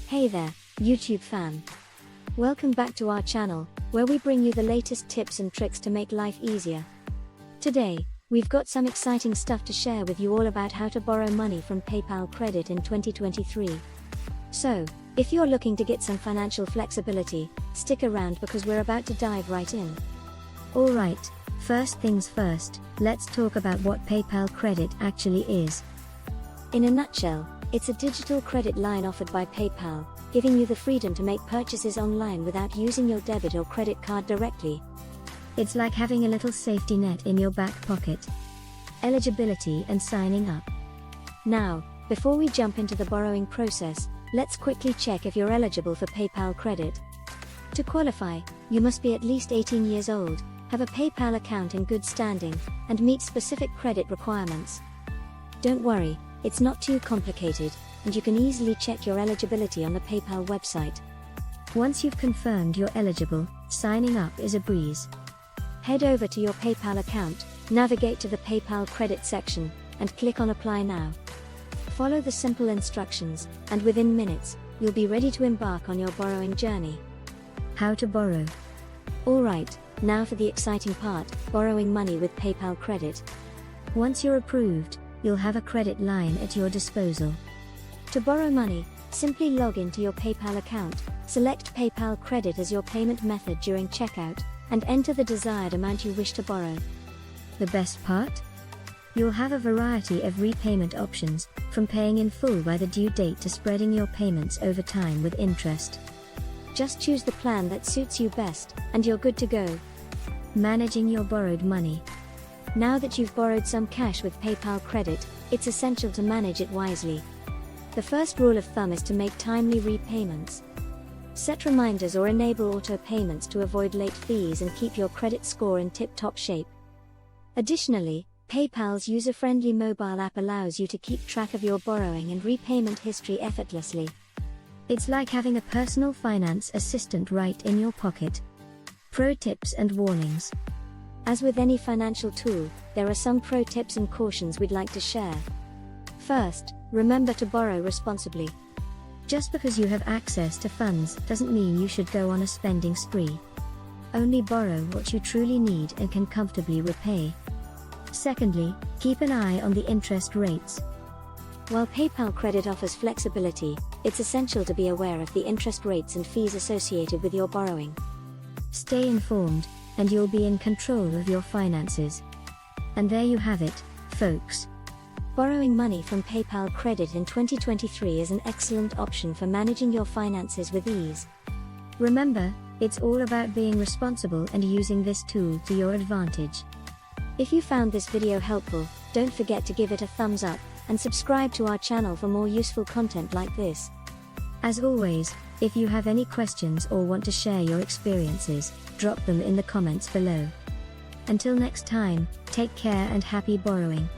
Hey there, YouTube fam. Welcome back to our channel, where we bring you the latest tips and tricks to make life easier. Today, we've got some exciting stuff to share with you all about how to borrow money from PayPal Credit in 2023. So, if you're looking to get some financial flexibility, stick around because we're about to dive right in. Alright, first things first, let's talk about what PayPal Credit actually is. In a nutshell, it's a digital credit line offered by PayPal, giving you the freedom to make purchases online without using your debit or credit card directly. It's like having a little safety net in your back pocket. Eligibility and signing up. Now, before we jump into the borrowing process, let's quickly check if you're eligible for PayPal Credit. To qualify, you must be at least 18 years old, have a PayPal account in good standing, and meet specific credit requirements. Don't worry, it's not too complicated, and you can easily check your eligibility on the PayPal website. Once you've confirmed you're eligible, signing up is a breeze. Head over to your PayPal account, navigate to the PayPal Credit section, and click on Apply Now. Follow the simple instructions, and within minutes, you'll be ready to embark on your borrowing journey. How to borrow. Alright, now for the exciting part, borrowing money with PayPal Credit. Once you're approved, you'll have a credit line at your disposal. To borrow money, simply log into your PayPal account, select PayPal Credit as your payment method during checkout, and enter the desired amount you wish to borrow. The best part? You'll have a variety of repayment options, from paying in full by the due date to spreading your payments over time with interest. Just choose the plan that suits you best, and you're good to go. Managing your borrowed money. Now that you've borrowed some cash with PayPal Credit, it's essential to manage it wisely. The first rule of thumb is to make timely repayments. Set reminders or enable auto payments to avoid late fees and keep your credit score in tip-top shape. Additionally, PayPal's user-friendly mobile app allows you to keep track of your borrowing and repayment history effortlessly. It's like having a personal finance assistant right in your pocket. Pro tips and warnings. As with any financial tool, there are some pro tips and cautions we'd like to share. First, remember to borrow responsibly. Just because you have access to funds doesn't mean you should go on a spending spree. Only borrow what you truly need and can comfortably repay. Secondly, keep an eye on the interest rates. While PayPal Credit offers flexibility, it's essential to be aware of the interest rates and fees associated with your borrowing. Stay informed, and you'll be in control of your finances. And there you have it, folks. Borrowing money from PayPal Credit in 2023 is an excellent option for managing your finances with ease. Remember, it's all about being responsible and using this tool to your advantage. If you found this video helpful, don't forget to give it a thumbs up, and subscribe to our channel for more useful content like this. As always, if you have any questions or want to share your experiences, drop them in the comments below. Until next time, take care and happy borrowing.